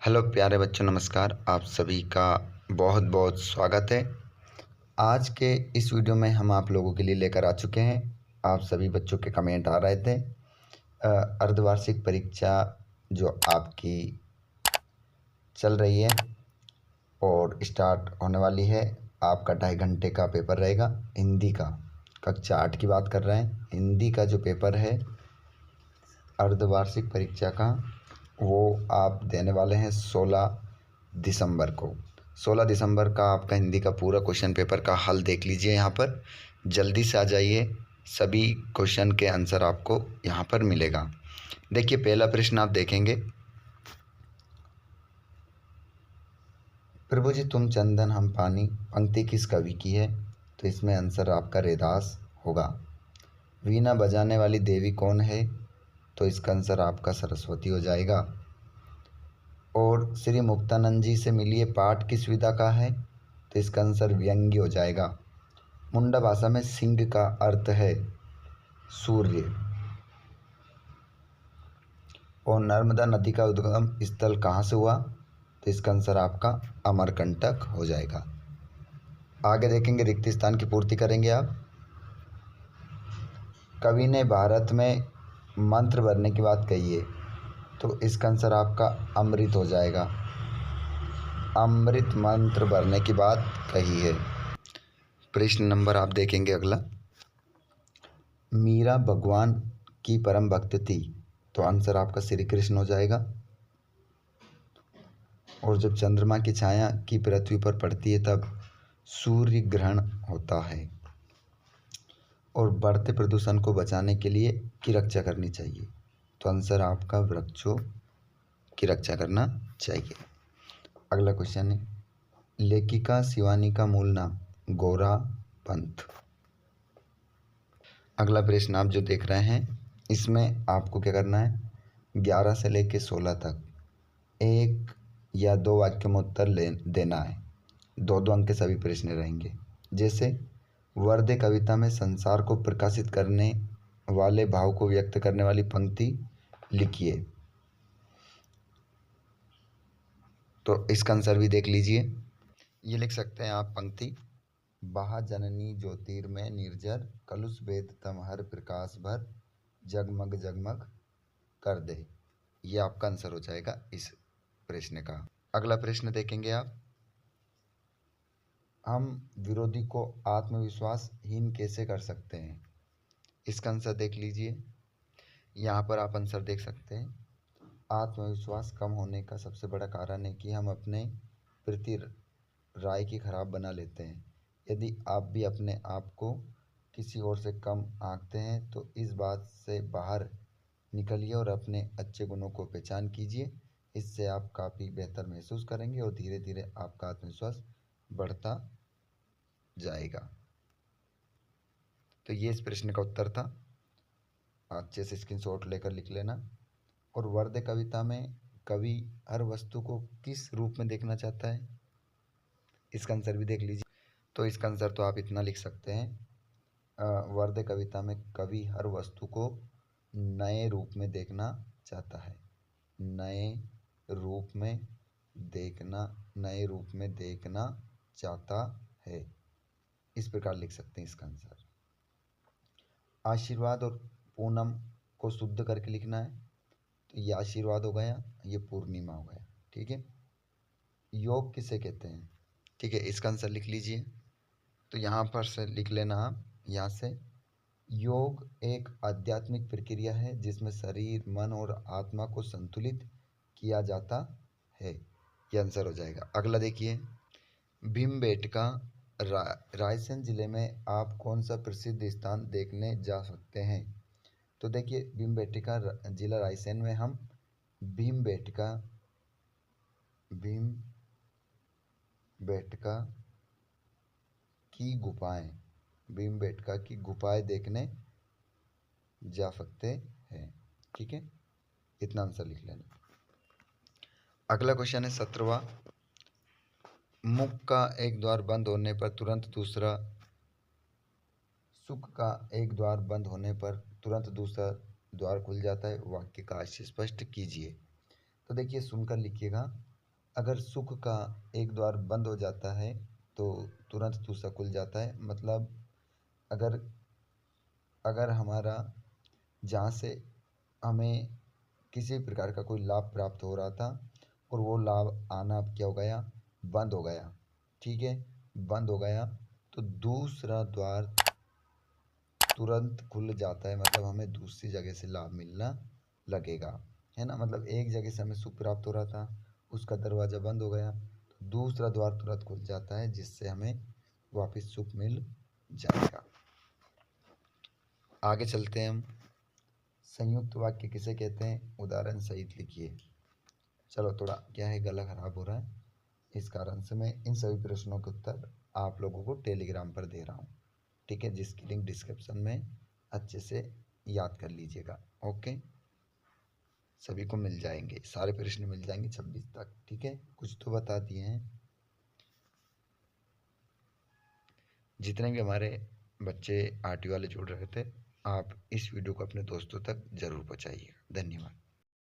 Hello प्यारे बच्चों, नमस्कार। आप सभी का बहुत बहुत स्वागत है। आज के इस वीडियो में हम आप लोगों के लिए लेकर आ चुके हैं। आप सभी बच्चों के कमेंट आ रहे थे। अर्धवार्षिक परीक्षा जो आपकी चल रही है और स्टार्ट होने वाली है। आपका 2.5 घंटे का पेपर रहेगा हिंदी का। कक्षा 8 की बात कर रहे हैं। हिंदी का जो पेपर है अर्धवार्षिक परीक्षा का, वो आप देने वाले हैं 16 दिसंबर को। 16 दिसंबर का आपका हिंदी का पूरा क्वेश्चन पेपर का हल देख लीजिए। यहाँ पर जल्दी से आ जाइए, सभी क्वेश्चन के आंसर आपको यहाँ पर मिलेगा। देखिए, पहला प्रश्न आप देखेंगे, प्रभु जी तुम चंदन हम पानी, पंक्ति किस कवि की है? तो इसमें आंसर आपका रैदास होगा। वीणा बजाने वाली देवी कौन है? तो इसका आंसर आपका सरस्वती हो जाएगा। और श्री मुक्तानंद जी से मिलिए पाठ किस विधा का है? तो इसका आंसर व्यंग्य हो जाएगा। मुंडा भाषा में सिंह का अर्थ है सूर्य। और नर्मदा नदी का उद्गम स्थल कहाँ से हुआ? तो इसका आंसर आपका अमरकंटक हो जाएगा। आगे देखेंगे, रिक्त स्थान की पूर्ति करेंगे आप। कवि ने भारत में मंत्र भरने की बात कही है, तो इसका आंसर आपका अमृत हो जाएगा। अमृत मंत्र भरने की बात कही है। प्रश्न नंबर आप देखेंगे अगला, मीरा भगवान की परम भक्त थी, तो आंसर आपका श्री कृष्ण हो जाएगा। और जब चंद्रमा की छाया की पृथ्वी पर पड़ती है तब सूर्य ग्रहण होता है। और बढ़ते प्रदूषण को बचाने के लिए की रक्षा करनी चाहिए, तो आंसर आपका वृक्षों की रक्षा करना चाहिए। अगला क्वेश्चन है, लेखिका शिवानी का मूल नाम? गौरा पंत। अगला प्रश्न आप जो देख रहे हैं, इसमें आपको क्या करना है, 11 से लेकर 16 तक 1 या 2 वाक्य में उत्तर देना है। 2-2 अंक के सभी प्रश्न रहेंगे। जैसे वर्दे कविता में संसार को प्रकाशित करने वाले भाव को व्यक्त करने वाली पंक्ति लिखिए, तो इसका आंसर भी देख लीजिए। ये लिख सकते हैं आप पंक्ति, बाहा जननी ज्योतिर्मय निर्जर, कलुष वेद तम हर प्रकाश भर, जगमग जगमग कर दे। ये आपका आंसर हो जाएगा इस प्रश्न का। अगला प्रश्न देखेंगे आप, हम विरोधी को आत्मविश्वासहीन कैसे कर सकते हैं? इसका आंसर देख लीजिए। यहाँ पर आप आंसर देख सकते हैं, आत्मविश्वास कम होने का सबसे बड़ा कारण है कि हम अपने प्रति राय की खराब बना लेते हैं। यदि आप भी अपने आप को किसी और से कम आंकते हैं तो इस बात से बाहर निकलिए और अपने अच्छे गुणों को पहचान कीजिए। इससे आप काफ़ी बेहतर महसूस करेंगे और धीरे धीरे आपका आत्मविश्वास बढ़ता जाएगा। तो ये इस प्रश्न का उत्तर था। अच्छे से स्क्रीनशॉट लेकर लिख लेना। और वर्द कविता में कवि हर वस्तु को किस रूप में देखना चाहता है? इसका आंसर भी देख लीजिए। तो इसका आंसर तो आप इतना लिख सकते हैं, वर्द कविता में कवि हर वस्तु को नए रूप में देखना चाहता है। नए रूप में देखना, नए रूप में देखना चाहता है, इस प्रकार लिख सकते हैं इसका आंसर। आशीर्वाद और पूनम को शुद्ध करके लिखना है, तो ये आशीर्वाद हो गया, ये पूर्णिमा हो गया। ठीक है। योग किसे कहते हैं? ठीक है, इसका आंसर लिख लीजिए। तो यहाँ पर से लिख लेना आप, यहाँ से, योग एक आध्यात्मिक प्रक्रिया है जिसमें शरीर, मन और आत्मा को संतुलित किया जाता है। ये आंसर हो जाएगा। अगला देखिए, भीमबेटका रायसेन जिले में आप कौन सा प्रसिद्ध स्थान देखने जा सकते हैं? तो देखिए, भीमबेटका जिला रायसेन में हम भीमबेटका की गुफाएं, भीमबेटका की गुफाएं देखने जा सकते हैं। ठीक है, इतना आंसर लिख लेना। अगला क्वेश्चन है 17वां, मुख का एक द्वार बंद होने पर तुरंत दूसरा, सुख का एक द्वार बंद होने पर तुरंत दूसरा द्वार खुल जाता है, वाक्य का स्पष्ट कीजिए। तो देखिए, सुनकर लिखिएगा, अगर सुख का एक द्वार बंद हो जाता है तो तुरंत दूसरा खुल जाता है। मतलब अगर अगर हमारा जहाँ से हमें किसी प्रकार का कोई लाभ प्राप्त हो रहा था और वो लाभ आना अब क्या हो गया, बंद हो गया, ठीक है, बंद हो गया, तो दूसरा द्वार तुरंत खुल जाता है। मतलब हमें दूसरी जगह से लाभ मिलना लगेगा, है ना। मतलब एक जगह से हमें सुख प्राप्त हो रहा था, उसका दरवाज़ा बंद हो गया, तो दूसरा द्वार तुरंत खुल जाता है जिससे हमें वापस सुख मिल जाएगा। आगे चलते हैं हम। संयुक्त वाक्य किसे कहते हैं, उदाहरण सहित लिखिए। चलो, थोड़ा क्या है, गला खराब हो रहा है, इस कारण से मैं इन सभी प्रश्नों के उत्तर आप लोगों को टेलीग्राम पर दे रहा हूँ, ठीक है, जिसकी लिंक डिस्क्रिप्शन में अच्छे से याद कर लीजिएगा। ओके, सभी को मिल जाएंगे, सारे प्रश्न मिल जाएंगे 26 तक, ठीक है। कुछ तो बता दिए हैं। जितने भी हमारे बच्चे आरटी वाले जुड़ रहे थे, आप इस वीडियो को अपने दोस्तों तक ज़रूर पहुँचाइएगा। धन्यवाद।